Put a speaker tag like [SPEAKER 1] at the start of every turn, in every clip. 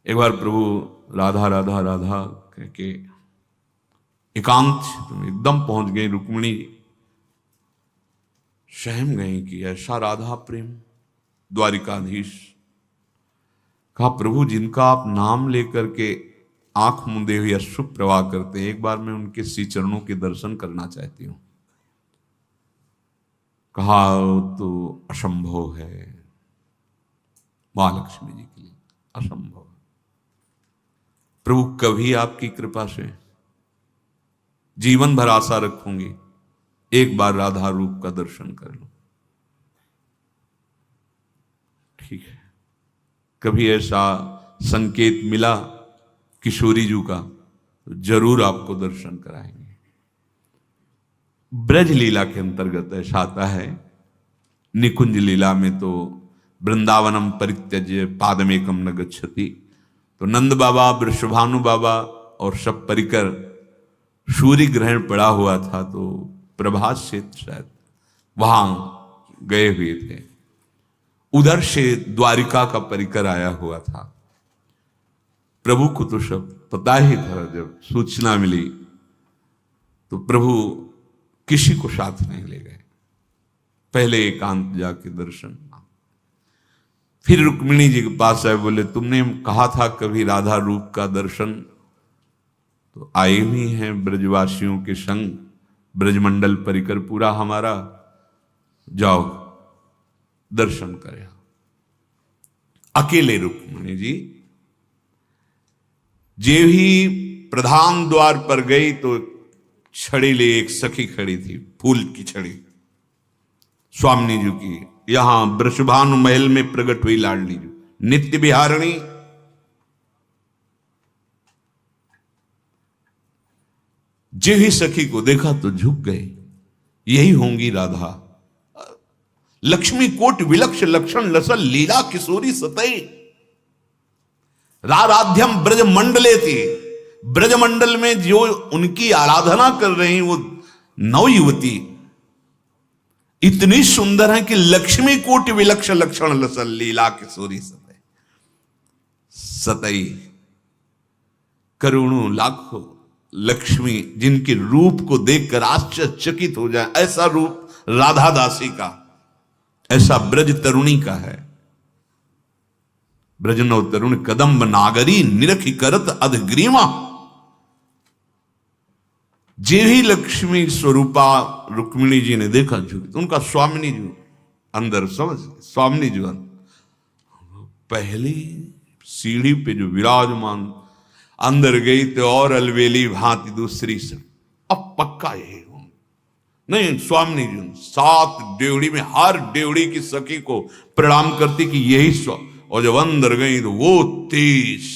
[SPEAKER 1] एक बार प्रभु राधा राधा राधा कह के एकांत में एकदम पहुंच गए। रुक्मिणी सहम गई कि ऐसा राधा प्रेम। द्वारिकाधीश कहा, प्रभु जिनका आप नाम लेकर के आंख मूंदे हुए अश्रु प्रवाह करते हैं, एक बार मैं उनके श्री चरणों के दर्शन करना चाहती हूं। कहा, तो असंभव है महालक्ष्मी जी के लिए, असंभव। प्रभु कभी आपकी कृपा से जीवन भर आशा रखूंगी, एक बार राधा रूप का दर्शन कर लो। ठीक है, कभी ऐसा संकेत मिला किशोरी जी का तो जरूर आपको दर्शन कराएंगे। ब्रज लीला के अंतर्गत ऐसा आता है। निकुंज लीला में तो वृंदावनम परित्यज्य पादमेकम न गच्छति, तो नंद बाबा, वृषभानु बाबा और सब परिकर सूर्य ग्रहण पड़ा हुआ था, तो प्रभात क्षेत्र शायद वहां गए हुए थे। उधर से द्वारिका का परिकर आया हुआ था। प्रभु को तो सब पता ही था। जब सूचना मिली तो प्रभु किसी को साथ नहीं ले गए, पहले एकांत जाके दर्शन। फिर रुक्मिणी जी के पास आए, बोले तुमने कहा था कभी राधा रूप का दर्शन, तो आए हुई हैं ब्रजवासियों के संग, ब्रजमंडल परिकर पूरा हमारा, जाओ दर्शन करें। अकेले रुक्मिणी जी जे ही प्रधान द्वार पर गई तो छड़ी ले एक सखी खड़ी थी, फूल की छड़ी, स्वामिनी जी की। यहां वृषभानु महल में प्रकट हुई लाडली जी, नित्य विहारिणी। जे ही सखी को देखा तो झुक गए, यही होंगी राधा। लक्ष्मी कोट विलक्ष लक्षण लसल लीला किशोरी सतई, राराध्यम ब्रज मंडले थी। ब्रजमंडल में जो उनकी आराधना कर रही वो नव युवती इतनी सुंदर है कि लक्ष्मी कोटि विलक्ष लक्षण लसल लीला किशोरी सतई। सतई करोड़ों लाखों लक्ष्मी जिनके रूप को देखकर आश्चर्यचकित हो जाए, ऐसा रूप राधा दासी का, ऐसा ब्रज तरुणी का है। ब्रजनव तरुण कदम्ब नागरी निरखी करत अधग्रीमा। जे ही लक्ष्मी स्वरूपा रुक्मिणी जी ने देखा झुकी, तो उनका स्वामिनी जी अंदर, समझ स्वामिनी जी पहली सीढ़ी पे जो विराजमान, अंदर गई तो और अलवेली भांति दूसरी से, अब पक्का यही नहीं। स्वामिनी जी 7 डेवड़ी में हर डेवड़ी की सखी को प्रणाम करती कि यही स्व, और जब अंदर गई तो वो 30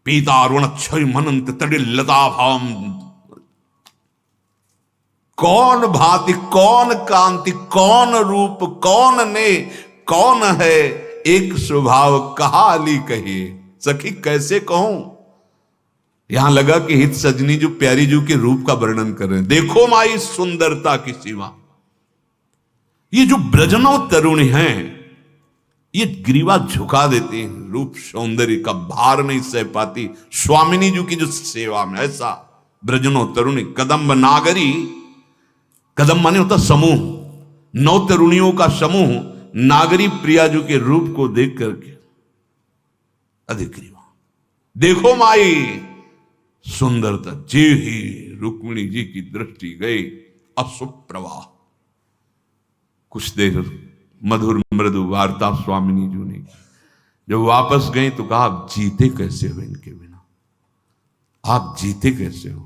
[SPEAKER 1] पीतारुण क्षय मनंत तड़िल लता भाम। कौन भांति, कौन कांति, कौन रूप, कौन ने, कौन है एक स्वभाव, कहा अली कहिए सखी कैसे कहूं। यहां लगा कि हित सजनी जो प्यारी जू के रूप का वर्णन कर रहे हैं। देखो माई सुंदरता की सीमा। ये जो ब्रजनव तरुणी हैं, ये ग्रीवा झुका देती हैं, रूप सौंदर्य का भार नहीं सह पाती स्वामिनी जी की जो सेवा में। ऐसा ब्रजनव तरुणी कदम्ब नागरी, कदम माने होता समूह, 9 तरुणियों का समूह नागरी प्रियाजू के रूप को देख करके अधिक ग्रीवा। देखो माई सुंदरता। जे ही रुक्मिणी जी की दृष्टि गई, अशुप्रवाह। कुछ देर मधुर मृदु वार्ता स्वामिनी जी ने। जब वापस गई तो कहा, आप जीते कैसे हो इनके बिना, आप जीते कैसे हो।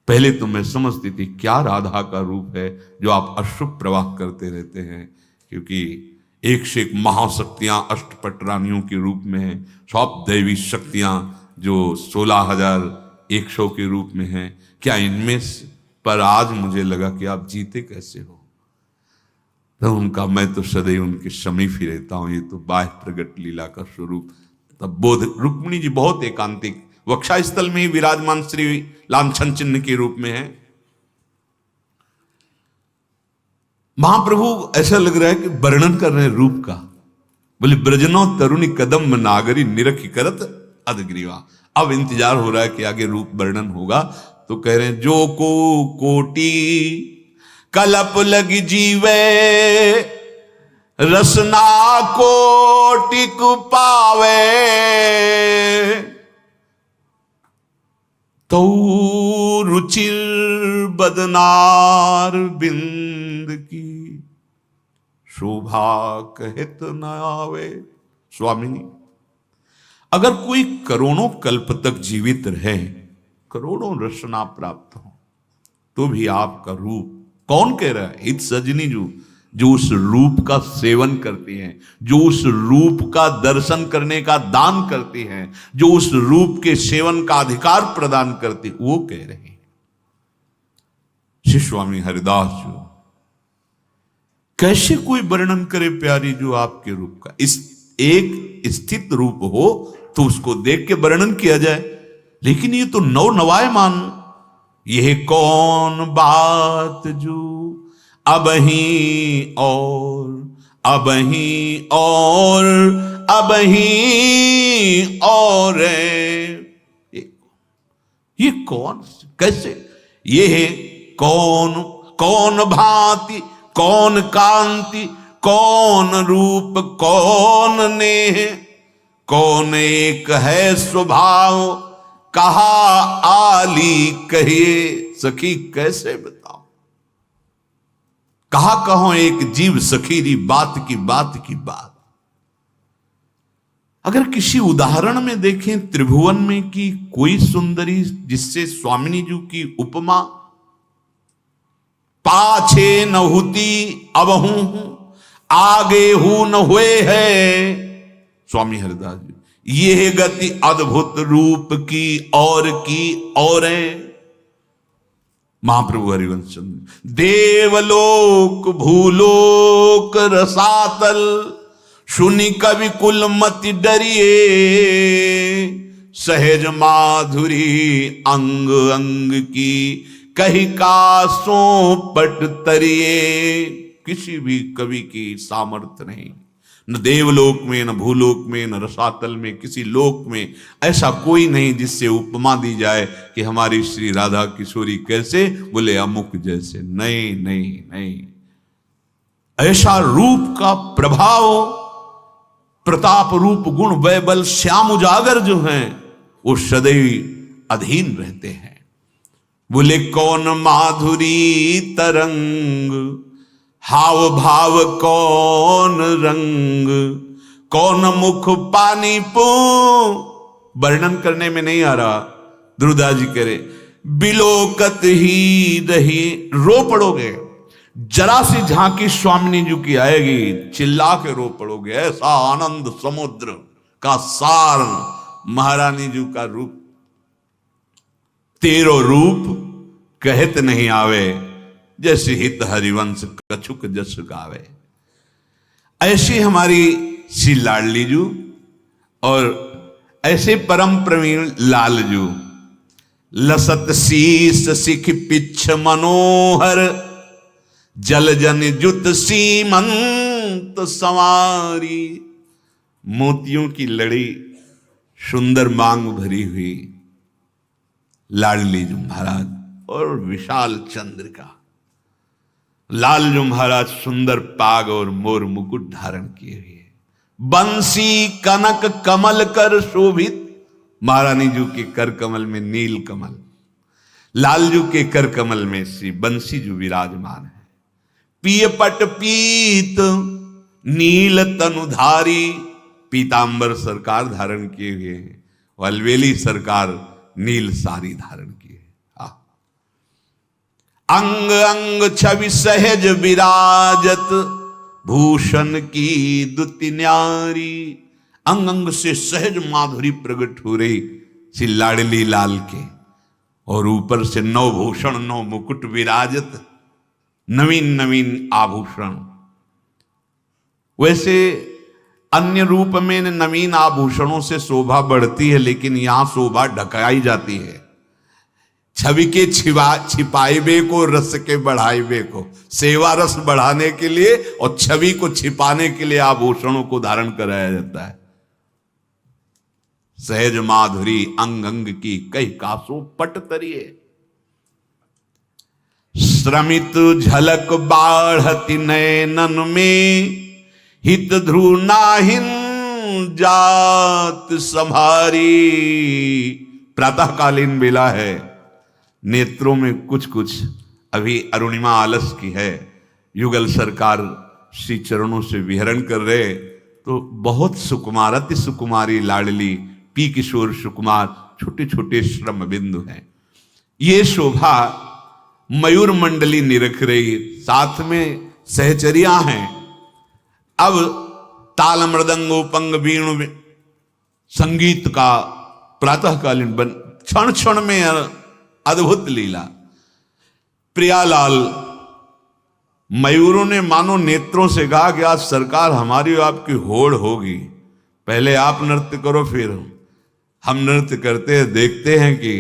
[SPEAKER 1] पहले तो मैं समझती थी क्या राधा का रूप है जो आप अशुभ प्रवाह करते रहते हैं, क्योंकि एक से एक महाशक्तियां अष्टपट रानियों के रूप में हैं, सब दैवी शक्तियां जो 16,100 के रूप में हैं। क्या इनमें पर आज मुझे लगा कि आप जीते कैसे हो। तो उनका मैं तो सदैव उनके समीप ही रहता हूं, ये तो बाह्य प्रगट लीला का स्वरूप। तब बोध रुक्मिणी जी बहुत एकांतिक वक्षा स्थल में ही विराजमान श्री लांछन चिन्ह के रूप में है। महाप्रभु ऐसा लग रहा है कि वर्णन कर रहे हैं रूप का। बोले ब्रजनो तरुणी कदम नागरी निरखी करत अधग्रीवा। अब इंतजार हो रहा है कि आगे रूप वर्णन होगा, तो कह रहे हैं जो को कोटि कलप लगी जीवे रसना कोटिक पावे तो रुचिर बदनार बिंद की शोभा कहत न आवे। स्वामी, अगर कोई करोड़ों कल्प तक जीवित रहे, करोड़ों रसना प्राप्त हो, तो भी आपका रूप, कौन कह रहा है? इत सजनी जो उस रूप का सेवन करती हैं, जो उस रूप का दर्शन करने का दान करती हैं, जो उस रूप के सेवन का अधिकार प्रदान करती, वो कह रहे हैं। श्री स्वामी हरिदास जो कैसे कोई वर्णन करे प्यारी जो आपके रूप का? इस एक स्थित रूप हो तो उसको देख के वर्णन किया जाए, लेकिन ये तो नौ नवायमान। यह कौन बात जो अबही और ये कौन, कैसे? ये है कौन भांति, कौन कांति, कौन रूप, कौन नेह, कौन एक है स्वभाव, कहा आली कहिए। सखी कैसे बताओ, कहा कहो एक जीव सखीरी बात की बात। अगर किसी उदाहरण में देखें त्रिभुवन में कि कोई सुंदरी जिससे स्वामिनी जी की उपमा, पाछे न होती अब हूं, आगे हूं न हुए है। स्वामी हरिदास जी, यह गति अद्भुत रूप की और है। महाप्रभु हरिवंश चंद्र, देवलोक भूलोक रसातल, सुनि कवि कुल मति डरिए, सहज माधुरी अंग अंग की, कही कासों पट तरिए। किसी भी कवि की सामर्थ्य नहीं, न देवलोक में, न भूलोक में, न रसातल में, किसी लोक में ऐसा कोई नहीं जिससे उपमा दी जाए कि हमारी श्री राधा किशोरी कैसे, बोले अमुक जैसे। नहीं, ऐसा रूप का प्रभाव, प्रताप रूप गुण वैबल श्याम उजागर जो हैं वो सदैव अधीन रहते हैं। बोले कौन माधुरी तरंग, हाव भाव कौन रंग, कौन मुख पानी पू। वर्णन करने में नहीं आ रहा, ध्रुवदास जी कह रहे बिलोकत ही रही। रो पड़ोगे, जरा सी झांकी स्वामिनी जी की आएगी, चिल्ला के रो पड़ोगे। ऐसा आनंद समुद्र का सार महारानी जी का रूप, तेरो रूप कहत नहीं आवे, जैसे हित हरिवंश कछुक जस गावे। ऐसी हमारी श्री लाडली जू और ऐसे परम प्रवीण लाल जू, लसत शीस सिख पिछ मनोहर, जल जन जुत सीमंत संवारी। मोतियों की लड़ी, सुंदर मांग भरी हुई लाडली जू महाराज, और विशाल चंद्रिका। लाल जो महाराज सुंदर पाग और मोर मुकुट धारण किए हुए, बंसी कनक कमल कर शोभित। महारानी जी के कर कमल में नील कमल, लालजू के कर कमल में श्री बंसी जो विराजमान है। पिय पट पीत नील तनुधारी, पीतांबर सरकार धारण किए हुए हैं, अलवेली सरकार नील सारी धारण किए। अंग अंग छवि सहज विराजत, भूषण की दुति न्यारी। अंग अंग से सहज माधुरी प्रकट हो रही श्री लाडली लाल के, और ऊपर से नौ भूषण, नौ मुकुट विराजत, नवीन नवीन आभूषण। वैसे अन्य रूप में नवीन आभूषणों से शोभा बढ़ती है, लेकिन यहां शोभा ढकाई जाती है। छवि के छिपाइबे को, रस के बढ़ाइबे को। सेवा रस बढ़ाने के लिए और छवि को छिपाने के लिए आभूषणों को धारण कराया जाता है। सहज माधुरी अंग अंग की कई कासो पट तरिए, श्रमित झलक बाढ़ति नैनन में, हित ध्रुव नाहिन जात संभारी। प्रातःकालीन बेला है, नेत्रों में कुछ कुछ अभी अरुणिमा आलस की है। युगल सरकार श्री चरणों से विहरण कर रहे, तो बहुत सुकुमार, अति सुकुमारी लाडली पी किशोर सुकुमार छोटे छोटे श्रम बिंदु हैं। ये शोभा मयूर मंडली निरख रही, साथ में सहचरिया हैं। अब ताल मृदंग उपंग वीणु संगीत का प्रातःकालीन बन क्षण क्षण में अद्भुत लीला। प्रियालाल मयूरों ने मानो नेत्रों से कहा कि आज सरकार हमारी और आपकी होड़ होगी, पहले आप नृत्य करो फिर हम नृत्य करते हैं, देखते हैं कि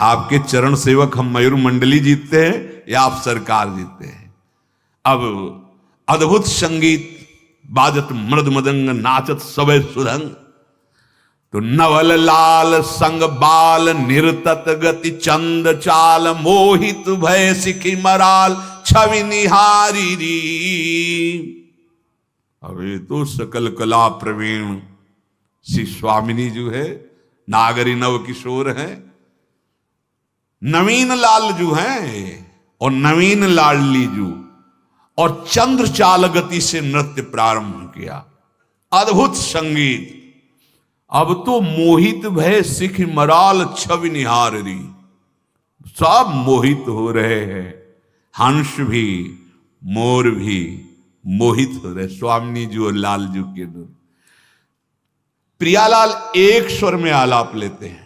[SPEAKER 1] आपके चरण सेवक हम मयूर मंडली जीतते हैं या आप सरकार जीतते हैं। अब अद्भुत संगीत बाजत मृद मदंग, नाचत सबे सुधंग। तो नवल लाल संग बाल, निरतत गति चंद चाल, मोहित भय सिखी मराल, छवि निहारी री। अबे तो सकल कला प्रवीण श्री स्वामिनी जो है, नागरी नव किशोर है, नवीन लाल जो हैं और नवीन लाडली जो, और चंद्र चाल गति से नृत्य प्रारंभ किया। अद्भुत संगीत। अब तो मोहित भय सिख मराल, छवि निहारी। सब मोहित हो रहे हैं, हंस भी मोर भी मोहित हो रहे, स्वामिनी जी और लाल जी के। प्रियालाल एक स्वर में आलाप लेते हैं।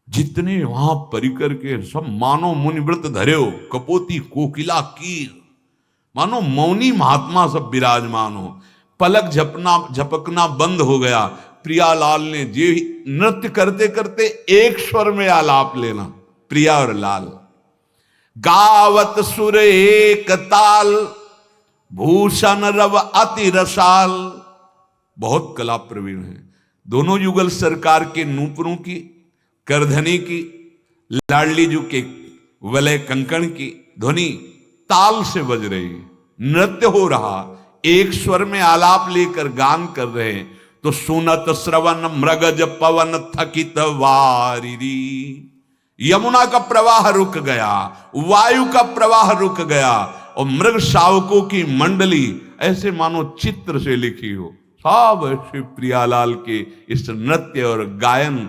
[SPEAKER 1] जितने वहां परिकर के सब मानो मुनिव्रत धर्यो, कपोती कोकिला कीर, मानो मौनी महात्मा सब विराजमान हो। पलक झपकना बंद हो गया। प्रियालाल ने जे नृत्य करते करते एक स्वर में आलाप लेना, प्रिया और लाल। गावत सुर एक ताल, भूषण रव अति रसाल। बहुत कला प्रवीण है दोनों। युगल सरकार के नूपुरों की, करधनी की, लाडली जू के वलय कंकण की ध्वनि ताल से बज रही है। नृत्य हो रहा, एक स्वर में आलाप लेकर गान कर रहे हैं। तो सुनत श्रवण मृगज पवन थकित वारिरी। यमुना का प्रवाह रुक गया, वायु का प्रवाह रुक गया, और मृग शावकों की मंडली ऐसे मानो चित्र से लिखी हो। सब श्री प्रियालाल के इस नृत्य और गायन।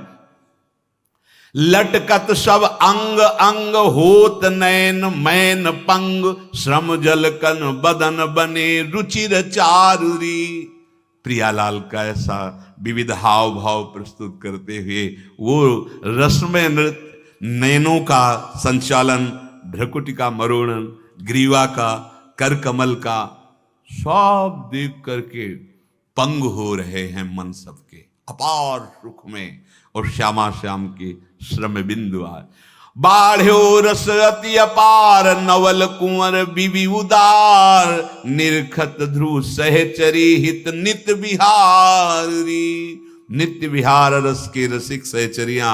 [SPEAKER 1] लटकत सब अंग अंग, होत नैन मैन पंग, श्रम जल कन बदन बने रुचिर चारुरी। प्रियालाल का ऐसा विविध हाव भाव प्रस्तुत करते हुए वो रसमय नृत्य, नैनों का संचालन, भ्रकुटी का मरोड़न, ग्रीवा का, कर कमल का, सब देख करके पंग हो रहे हैं मन सबके अपार सुख में। और श्यामा श्याम के श्रम बिंदु आए। बाढ़ो रस अति अपार, नवल कुंवर बिबि उदार, निरखत ध्रुव सहचरी हित नित्य विहारी। नित्य विहार रस के रसिक सहचरियां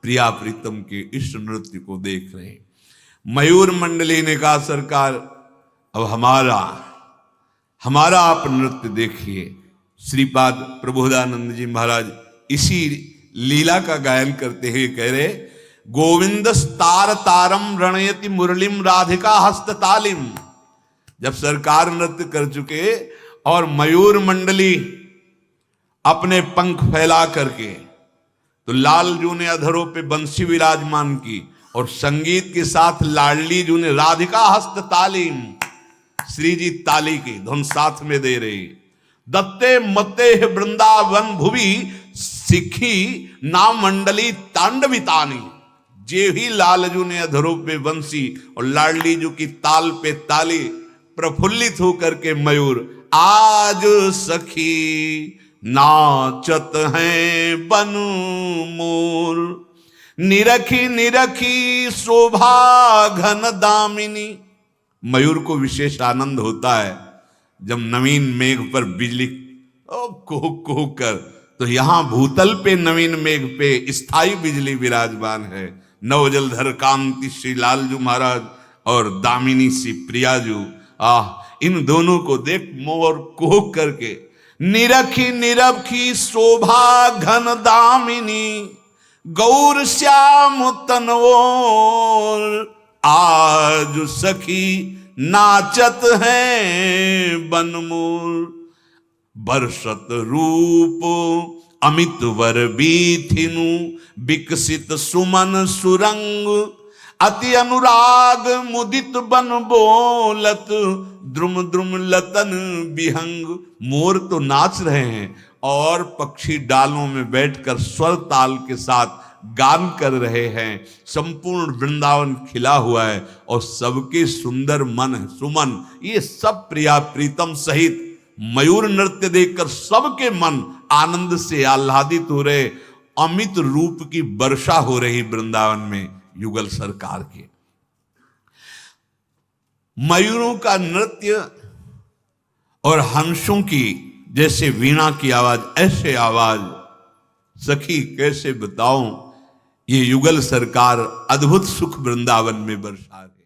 [SPEAKER 1] प्रिया प्रीतम के इस नृत्य को देख रहे हैं। मयूर मंडली ने कहा सरकार अब हमारा आप नृत्य देखिए। श्रीपाद प्रबोधानंद जी महाराज इसी लीला का गायन करते हुए कह रहे, गोविंद तार तारम रणयति मुरलिम राधिका हस्त तालिम। जब सरकार नृत्य कर चुके और मयूर मंडली अपने पंख फैला करके, तो लाल जू ने अधरों पे बंसी विराजमान की, और संगीत के साथ लाडली जू ने राधिका हस्त तालीम, श्री जी ताली की धुन साथ में दे रही। दत्ते मते वृंदावन भुवि, सिखी नाम मंडली तांडवितानी। जे ही लालजू ने अधरों पे बंसी और लाडली जू की ताल पे ताली, प्रफुल्लित होकर के मयूर आज सखी नाचत हैं बन मोर, निरखी निरखी शोभा घन दामिनी। मयूर को विशेष आनंद होता है जब नवीन मेघ पर बिजली कुहुक कुहुक कर, तो यहां भूतल पे नवीन मेघ पे स्थायी बिजली विराजमान है। नवजलधर कांति श्री लालजू महाराज और दामिनी सी प्रियाजू, इन दोनों को देख मोर कुहुक करके, निरखी निरखी शोभा घन दामिनी, गौर श्याम तनवोर, आज सखी नाचत हैं बनमोर। बरसत रूप अमित वर बीथिनु, विकसित सुमन सुरंग, अति अनुराग मुदित बन बोलत, द्रुम द्रुम लतन विहंग। मोर तो नाच रहे हैं और पक्षी डालों में बैठकर स्वर ताल के साथ गान कर रहे हैं। संपूर्ण वृंदावन खिला हुआ है और सबके सुंदर मन सुमन, ये सब प्रिया प्रीतम सहित मयूर नृत्य देखकर सबके मन आनंद से आह्लादित हो रहे। अमित रूप की वर्षा हो रही वृंदावन में युगल सरकार के। मयूरों का नृत्य और हंसों की जैसे वीणा की आवाज, ऐसे आवाज सखी कैसे बताऊं। ये युगल सरकार अद्भुत सुख वृंदावन में बरसा रही।